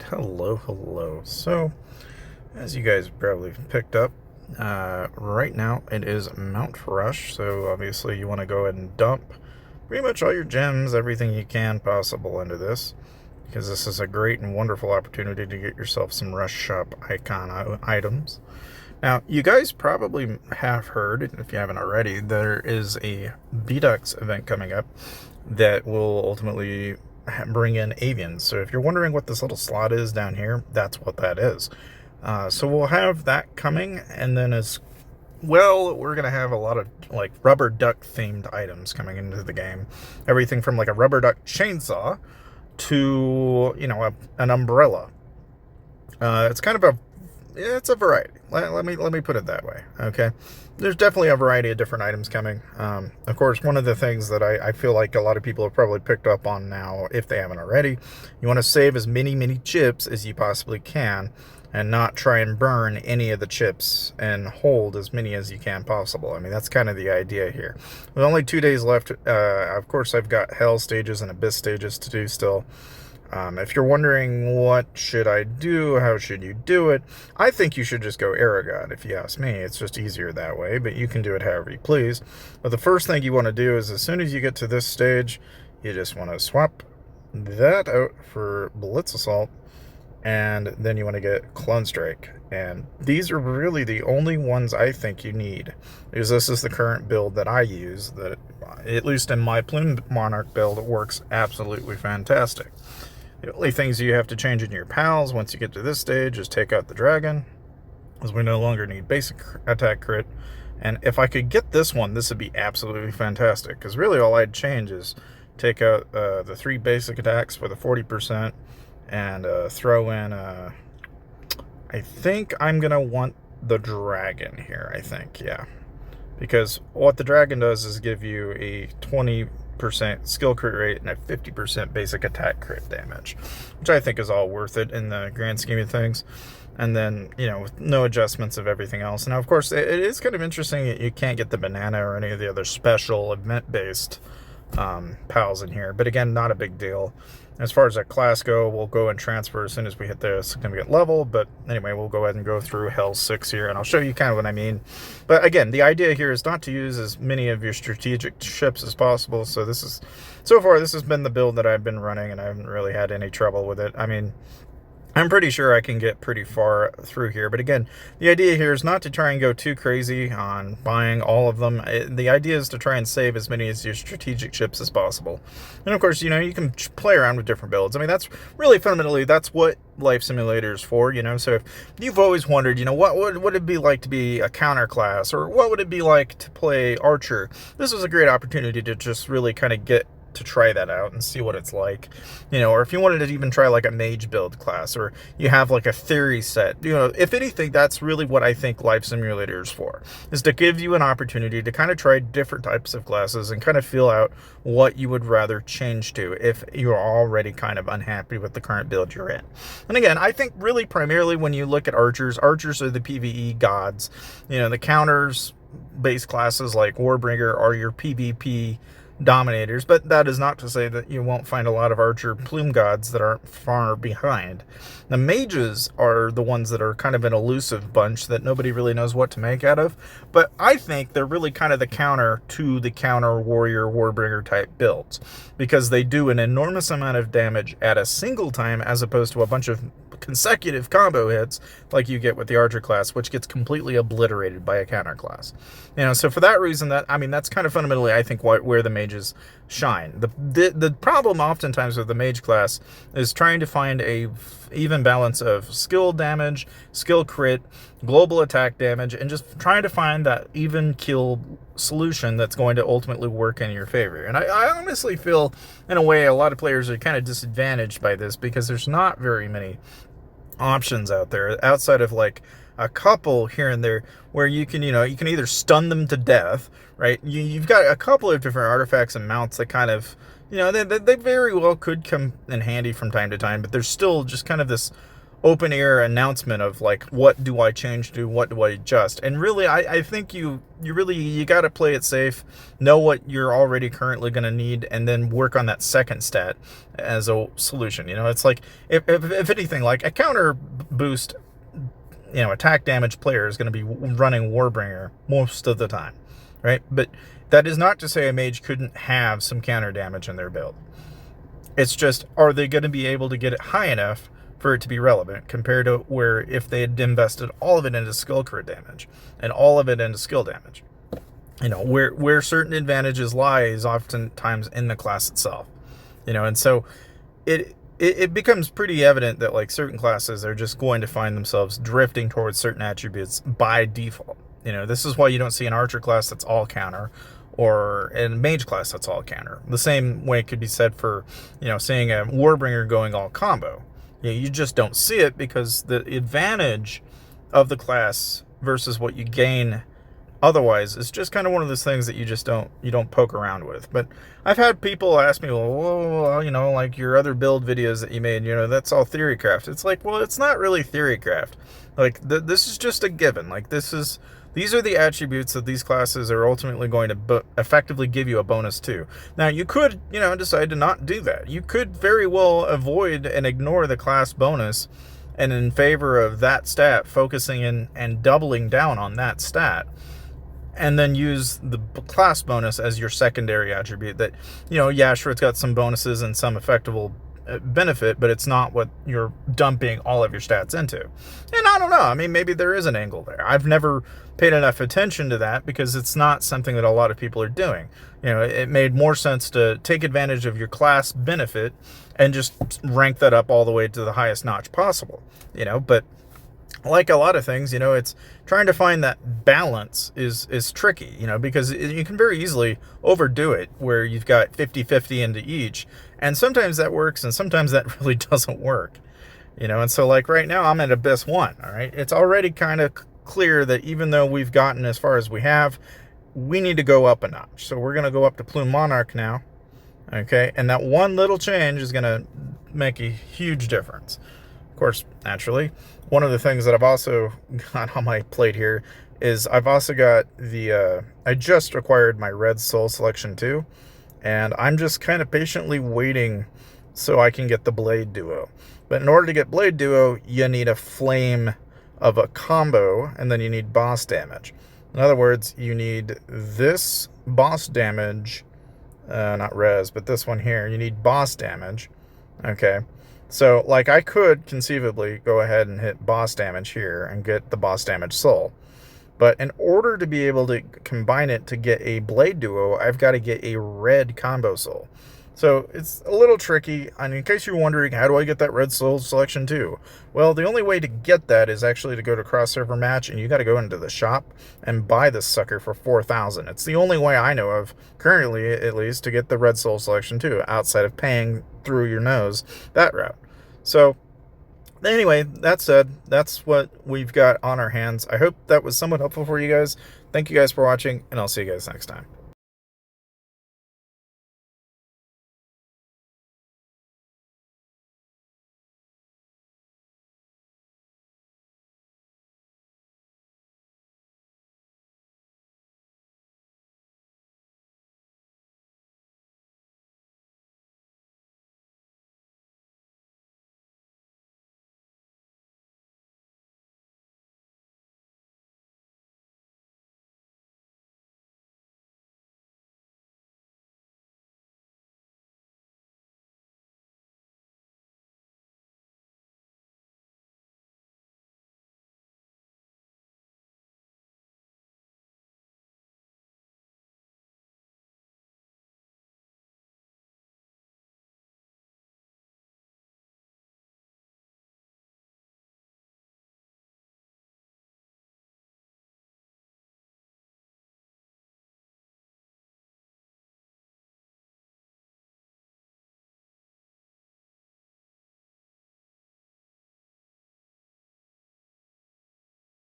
Alright, hello. So, as you guys probably picked up, right now it is Mount Rush, so obviously you want to go ahead and dump pretty much all your gems, everything you can possible into this, because this is a great and wonderful opportunity to get yourself some Rush Shop icon items. Now, you guys probably have heard, if you haven't already, there is a B-Dux event coming up that will ultimately bring in avians. So if you're wondering what this little slot is down here, that's what that is. So we'll have that coming, and then as well, we're going to have a lot of like rubber duck themed items coming into the game. Everything from like a rubber duck chainsaw to, an umbrella. It's kind of it's a variety. Let me put it that way. Okay, there's definitely a variety of different items coming. Of course, one of the things that I feel like a lot of people have probably picked up on now, if they haven't already, you want to save as many chips as you possibly can, and not try and burn any of the chips, and hold as many as you can possible. I mean, that's kind of the idea here. With only 2 days left, of course, I've got Hell stages and Abyss stages to do still. If you're wondering what should I do, how should you do it, I think you should just go Aragon, if you ask me. It's just easier that way, but you can do it however you please. But the first thing you want to do is, as soon as you get to this stage, you just want to swap that out for Blitz Assault, and then you want to get Clone Strike. And these are really the only ones I think you need, because this is the current build that I use, that, at least in my Plume Monarch build, it works absolutely fantastic. The only things you have to change in your pals once you get to this stage is take out the dragon, as we no longer need basic attack crit. And if I could get this one, this would be absolutely fantastic, because really all I'd change is take out the 3 basic attacks for the 40%, and throw in, I think I'm going to want the dragon here, yeah. Because what the dragon does is give you a 20% skill crit rate and a 50% basic attack crit damage, which I think is all worth it in the grand scheme of things. And then, with no adjustments of everything else. Now, of course, it is kind of interesting that you can't get the banana or any of the other special event-based pals in here. But again, not a big deal. As far as that class go, we'll go and transfer as soon as we hit the significant level. But anyway, we'll go ahead and go through Hell 6 here, and I'll show you kind of what I mean. But again, the idea here is not to use as many of your strategic ships as possible. So so far, this has been the build that I've been running, and I haven't really had any trouble with it. I mean, I'm pretty sure I can get pretty far through here. But again, the idea here is not to try and go too crazy on buying all of them. The idea is to try and save as many of your strategic ships as possible. And of course, you can play around with different builds. I mean, that's really fundamentally, that's what Life Simulator is for, So if you've always wondered, what would it be like to be a counter class? Or what would it be like to play Archer? This was a great opportunity to just really kind of get to try that out and see what it's like, or if you wanted to even try like a mage build class, or you have like a theory set, if anything, that's really what I think Life Simulator is for, is to give you an opportunity to kind of try different types of classes and kind of feel out what you would rather change to if you're already kind of unhappy with the current build you're in. And again, I think really primarily when you look at archers are the PvE gods. The counters base classes like Warbringer are your PvP dominators, but that is not to say that you won't find a lot of archer plume gods that aren't far behind. The mages are the ones that are kind of an elusive bunch that nobody really knows what to make out of, but I think they're really kind of the counter to the counter warrior warbringer type builds, because they do an enormous amount of damage at a single time as opposed to a bunch of consecutive combo hits like you get with the archer class, which gets completely obliterated by a counter class. So for that reason, that's kind of fundamentally, I think, where the mages shine. The problem oftentimes with the mage class is trying to find a even balance of skill damage, skill crit, global attack damage, and just trying to find that even kill solution that's going to ultimately work in your favor. And I honestly feel, in a way, a lot of players are kind of disadvantaged by this, because there's not very many options out there outside of like a couple here and there where you can either stun them to death, right? You've got a couple of different artifacts and mounts that kind of, they very well could come in handy from time to time, but there's still just kind of this open air announcement of like, what do I change to, what do I adjust? And really, I think you got to play it safe, know what you're already currently going to need, and then work on that second stat as a solution. It's like, if anything, like a counter boost, attack damage player is going to be running Warbringer most of the time, right? But that is not to say a mage couldn't have some counter damage in their build. It's just, are they going to be able to get it high enough for it to be relevant, compared to where if they had invested all of it into skill crit damage and all of it into skill damage? Where certain advantages lie is oftentimes in the class itself. And so it becomes pretty evident that like certain classes are just going to find themselves drifting towards certain attributes by default. This is why you don't see an archer class that's all counter, or a mage class that's all counter. The same way it could be said for, seeing a Warbringer going all combo. You just don't see it because the advantage of the class versus what you gain otherwise is just kind of one of those things that you don't poke around with. But I've had people ask me, well, like your other build videos that you made, that's all theorycraft. It's like, well, it's not really theorycraft. Like this is just a given. Like these are the attributes that these classes are ultimately going to effectively give you a bonus to. Now, you could, decide to not do that. You could very well avoid and ignore the class bonus, and in favor of that stat, focusing in and doubling down on that stat, and then use the class bonus as your secondary attribute that, yeah, sure, it's got some bonuses and some effective benefit, but it's not what you're dumping all of your stats into. And I don't know, I mean, maybe there is an angle there. I've never paid enough attention to that because it's not something that a lot of people are doing. It made more sense to take advantage of your class benefit and just rank that up all the way to the highest notch possible. But like a lot of things, it's trying to find that balance is tricky, because you can very easily overdo it where you've got 50-50 into each, and sometimes that works and sometimes that really doesn't work, and so like right now I'm at Abyss 1, all right? It's already kind of clear that even though we've gotten as far as we have, we need to go up a notch. So we're going to go up to Plume Monarch now, okay? And that one little change is going to make a huge difference. Of course, naturally, one of the things that I've also got on my plate here is I've also got the, I just acquired my Red Soul Selection 2, and I'm just kind of patiently waiting so I can get the Blade Duo. But in order to get Blade Duo, you need a Flame of a combo, and then you need boss damage. In other words, you need this boss damage, not res, but this one here, you need boss damage, okay? So, like, I could conceivably go ahead and hit boss damage here and get the boss damage soul. But in order to be able to combine it to get a Blade Duo, I've got to get a red combo soul. So it's a little tricky, and in case you're wondering, how do I get that Red Soul Selection 2? Well, the only way to get that is actually to go to cross-server match, and you got to go into the shop and buy this sucker for 4,000. It's the only way I know of, currently at least, to get the Red Soul Selection 2, outside of paying through your nose that route. So anyway, that said, that's what we've got on our hands. I hope that was somewhat helpful for you guys. Thank you guys for watching, and I'll see you guys next time.